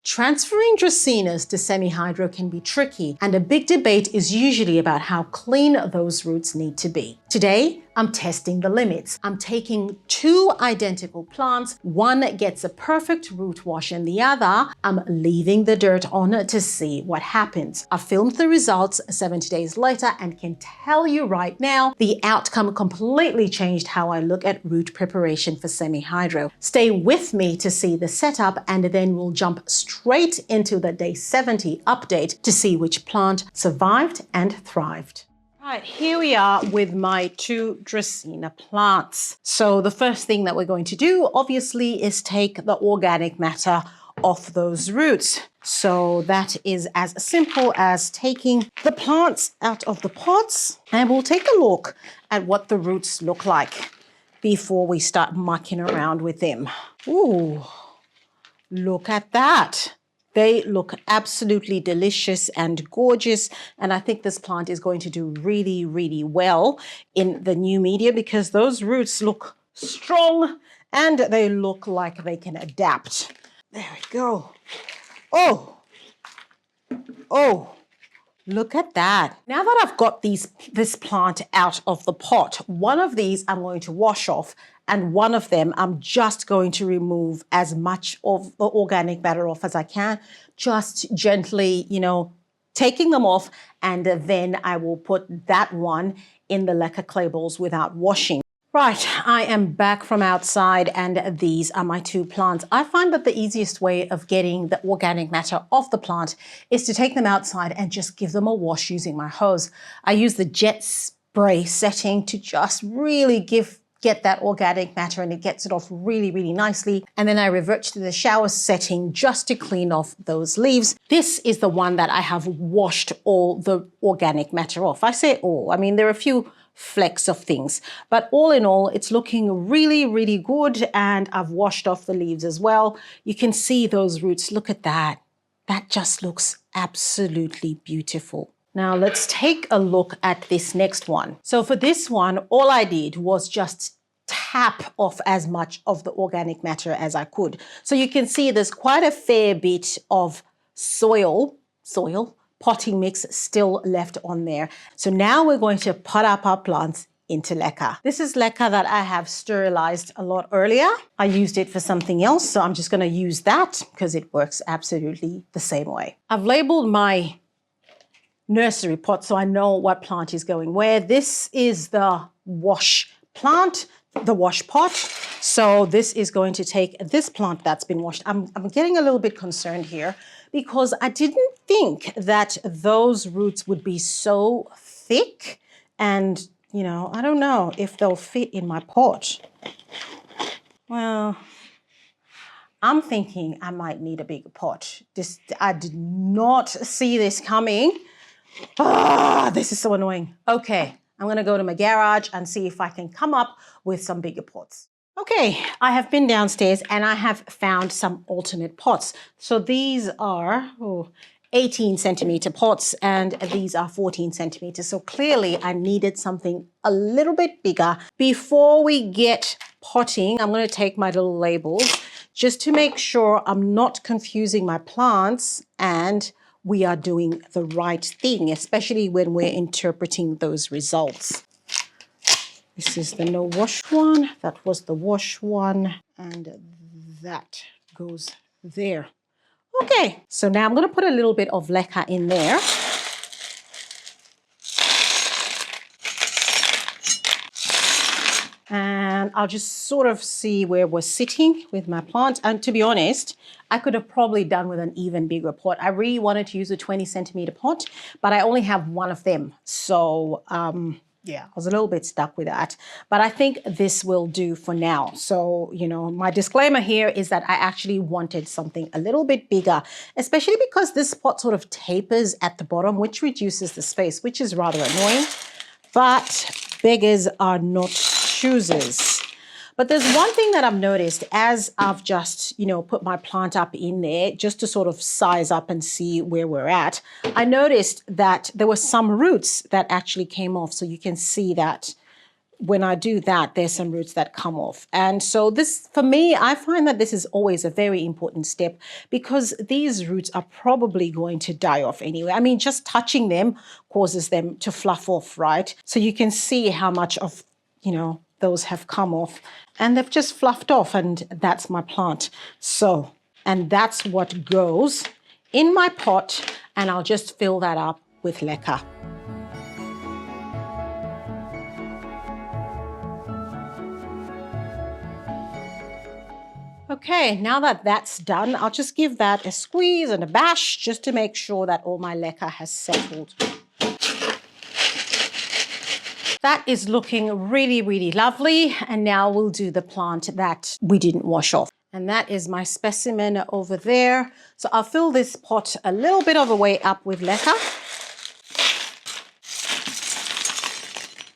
Transferring Dracaenas to semi-hydro can be tricky, and a big debate is usually about how clean those roots need to be. Today, I'm testing the limits. I'm taking two identical plants. One gets a perfect root wash and the other, I'm leaving the dirt on to see what happens. I filmed the results 70 days later and can tell you right now, the outcome completely changed how I look at root preparation for semi-hydro. Stay with me to see the setup, and then we'll jump straight into the day 70 update to see which plant survived and thrived. Right, here we are with my two Dracaena plants. So the first thing that we're going to do, obviously, is take the organic matter off those roots. So that is as simple as taking the plants out of the pots, and we'll take a look at what the roots look like before we start mucking around with them. Ooh, look at that. They look absolutely delicious and gorgeous, and I think this plant is going to do really, really well in the new media because those roots look strong and they look like they can adapt. There we go. Oh, look at that. Now that I've got this plant out of the pot, one of these I'm going to wash off, and one of them I'm just going to remove as much of the organic matter off as I can, just gently, taking them off, and then I will put that one in the Leca clay bowls without washing. Right, I am back from outside, and these are my two plants. I find that the easiest way of getting the organic matter off the plant is to take them outside and just give them a wash using my hose. I use the jet spray setting to just really get that organic matter, and it gets it off really, really nicely. And then I revert to the shower setting just to clean off those leaves. This is the one that I have washed all the organic matter off. I say all, I mean, there are a few flecks of things, but all in all, it's looking really, really good. And I've washed off the leaves as well. You can see those roots. Look at that. That just looks absolutely beautiful. Now let's take a look at this next one. So for this one, all I did was just tap off as much of the organic matter as I could. So you can see there's quite a fair bit of soil, potting mix still left on there. So now we're going to pot up our plants into Leca. This is Leca that I have sterilized a lot earlier. I used it for something else, so I'm just going to use that because it works absolutely the same way. I've labeled my nursery pot so I know what plant is going where. This is the wash plant, the wash pot. So this is going to take this plant that's been washed. I'm getting a little bit concerned here because I didn't think that those roots would be so thick, and I don't know if they'll fit in my pot. Well, I'm thinking I might need a bigger pot. I did not see this coming. This is so annoying. Okay, I'm gonna go to my garage and see if I can come up with some bigger pots. Okay, I have been downstairs and I have found some alternate pots. So these are 18 centimeter pots and these are 14 centimeters. So clearly I needed something a little bit bigger. Before we get potting, I'm going to take my little labels just to make sure I'm not confusing my plants and we are doing the right thing, especially when we're interpreting those results. This is the no wash one, that was the wash one, and that goes there. Okay, so now I'm going to put a little bit of Leca in there. And I'll just sort of see where we're sitting with my plants. And to be honest, I could have probably done with an even bigger pot. I really wanted to use a 20 centimeter pot, but I only have one of them. So yeah, I was a little bit stuck with that. But I think this will do for now. So, my disclaimer here is that I actually wanted something a little bit bigger, especially because this pot sort of tapers at the bottom, which reduces the space, which is rather annoying. But beggars are not choosers. But there's one thing that I've noticed as I've just, put my plant up in there just to sort of size up and see where we're at. I noticed that there were some roots that actually came off. So you can see that when I do that, there's some roots that come off. And so this, for me, I find that this is always a very important step because these roots are probably going to die off anyway. I mean, just touching them causes them to fluff off, right? So you can see how much of, those have come off and they've just fluffed off, and that's my plant. So, and that's what goes in my pot, and I'll just fill that up with Leca. Okay, now that that's done, I'll just give that a squeeze and a bash just to make sure that all my Leca has settled. That is looking really, really lovely. And now we'll do the plant that we didn't wash off. And that is my specimen over there. So I'll fill this pot a little bit of a way up with Leca.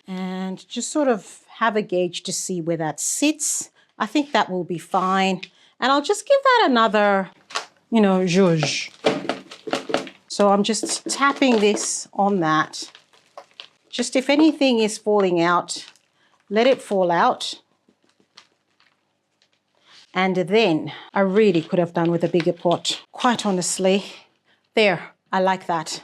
And just sort of have a gauge to see where that sits. I think that will be fine. And I'll just give that another, zhuzh. So I'm just tapping this on that. Just if anything is falling out, let it fall out. And then I really could have done with a bigger pot, quite honestly. There, I like that.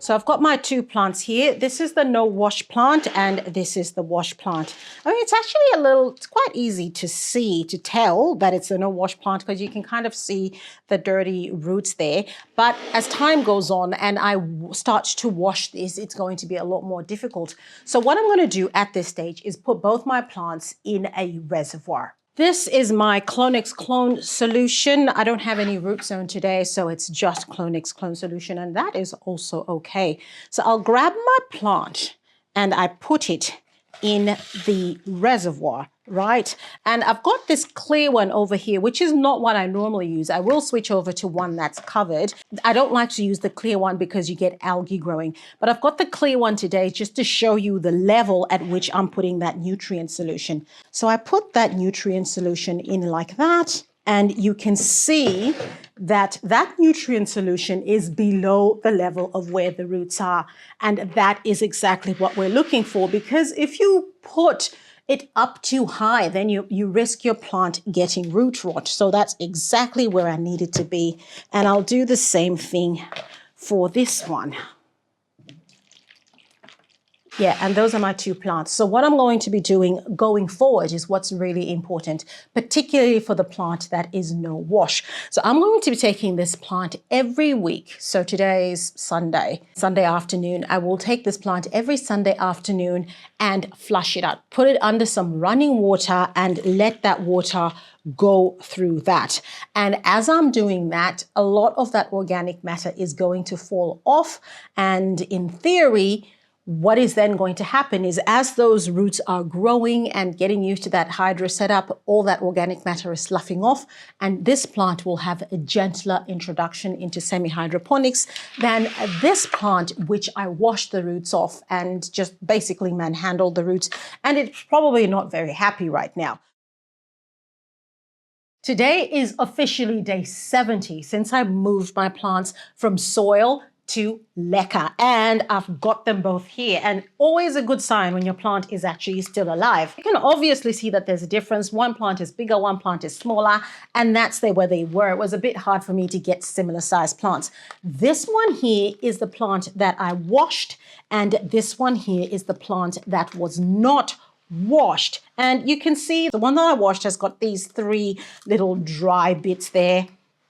So I've got my two plants here. This is the no wash plant and this is the wash plant. I mean, it's actually it's quite easy to tell that it's a no wash plant because you can kind of see the dirty roots there. But as time goes on and I start to wash this, it's going to be a lot more difficult. So what I'm going to do at this stage is put both my plants in a reservoir. This is my Clonix clone solution. I don't have any root zone today, so it's just Clonix clone solution, and that is also okay. So I'll grab my plant and I put it in the reservoir, right? And I've got this clear one over here, which is not what I normally use. I will switch over to one that's covered. I don't like to use the clear one because you get algae growing, but I've got the clear one today just to show you the level at which I'm putting that nutrient solution. So I put that nutrient solution in like that, and you can see that that nutrient solution is below the level of where the roots are. And that is exactly what we're looking for, because if you put it up too high, then you risk your plant getting root rot. So that's exactly where I need it to be. And I'll do the same thing for this one. Yeah, and those are my two plants. So what I'm going to be doing going forward is what's really important, particularly for the plant that is no wash. So I'm going to be taking this plant every week. So today is Sunday afternoon. I will take this plant every Sunday afternoon and flush it out. Put it under some running water and let that water go through that. And as I'm doing that, a lot of that organic matter is going to fall off. And in theory, what is then going to happen is as those roots are growing and getting used to that hydro setup, all that organic matter is sloughing off, and this plant will have a gentler introduction into semi-hydroponics than this plant, which I washed the roots off and just basically manhandled the roots, and it's probably not very happy right now. Today is officially day 70 since I moved my plants from soil to Leca, and I've got them both here, and always a good sign when your plant is actually still alive. You can obviously see that there's a difference. One plant is bigger, one plant is smaller, and that's where they were. It was a bit hard for me to get similar sized plants. This one here is the plant that I washed, and this one here is the plant that was not washed. And you can see the one that I washed has got these three little dry bits there.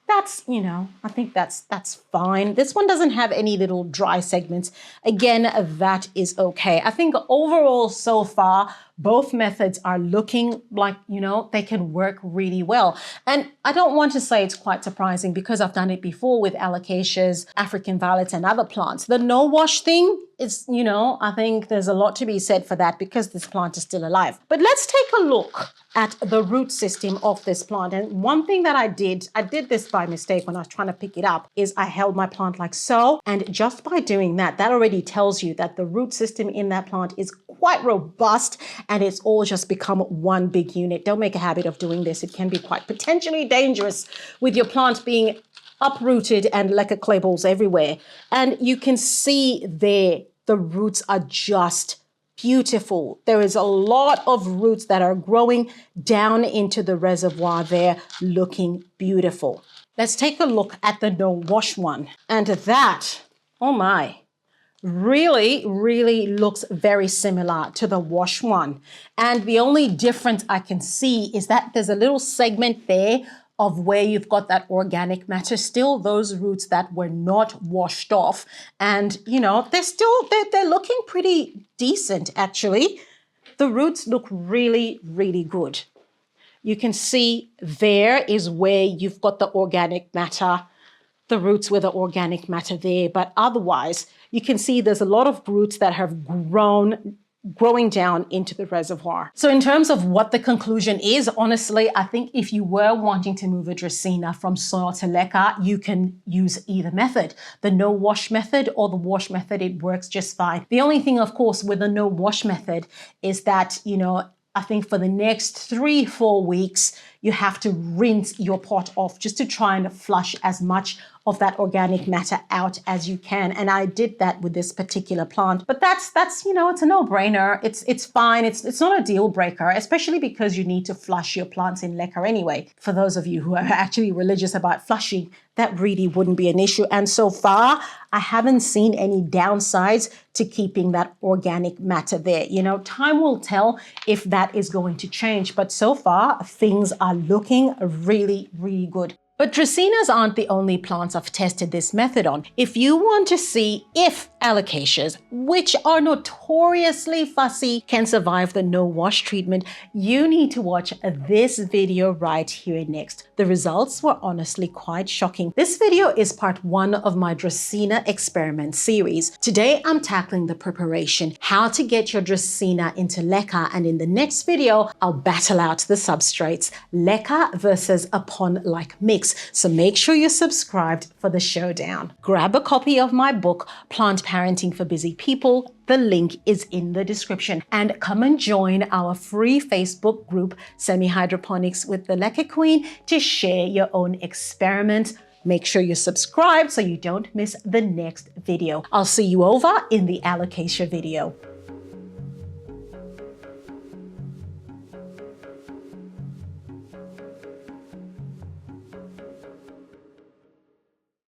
That's, I think that's fine. This one doesn't have any little dry segments. Again, that is okay. I think overall so far, both methods are looking like, they can work really well. And I don't want to say it's quite surprising because I've done it before with alocasias, African violets, and other plants. The no wash thing is, I think there's a lot to be said for that because this plant is still alive. But let's take a look at the root system of this plant. And one thing that I did this by mistake when I was trying to pick it up, is I held my plant like so. And just by doing that, that already tells you that the root system in that plant is quite robust, and it's all just become one big unit. Don't make a habit of doing this. It can be quite potentially dangerous with your plant being uprooted and Leca clay balls everywhere. And you can see there, the roots are just beautiful. There is a lot of roots that are growing down into the reservoir there, looking beautiful. Let's take a look at the no wash one. And that, oh my, really looks very similar to the wash one. And the only difference I can see is that there's a little segment there of where you've got that organic matter, still those roots that were not washed off. And, you know, they're looking pretty decent, actually. The roots look really good. You can see there is where you've got the organic matter, the roots with the organic matter there. But otherwise, you can see there's a lot of roots that have growing down into the reservoir. So in terms of what the conclusion is, honestly, I think if you were wanting to move a Dracaena from soil to Leca, you can use either method, the no wash method or the wash method. It works just fine. The only thing, of course, with the no wash method is that, you know, I think for the next 3-4 weeks, you have to rinse your pot off just to try and flush as much of that organic matter out as you can. And I did that with this particular plant. But that's you know, it's a no-brainer. It's fine. It's not a deal breaker, especially because you need to flush your plants in Leca anyway. For those of you who are actually religious about flushing, that really wouldn't be an issue. And so far, I haven't seen any downsides to keeping that organic matter there. You know, time will tell if that is going to change. But so far, things are looking really good. But Dracaenas aren't the only plants I've tested this method on. If you want to see if alocasias, which are notoriously fussy, can survive the no wash treatment, you need to watch this video right here next. The results were honestly quite shocking. This video is part 1 of my Dracaena experiment series. Today, I'm tackling the preparation, how to get your Dracaena into Leca, and in the next video, I'll battle out the substrates, Leca versus a pond-like mix. So make sure you're subscribed for the showdown. Grab a copy of my book, Plant Parenting for Busy People. The link is in the description. And come and join our free Facebook group, Semi-Hydroponics with the Leca Queen, to share your own experiments. Make sure you're subscribed so you don't miss the next video. I'll see you over in the alocasia video.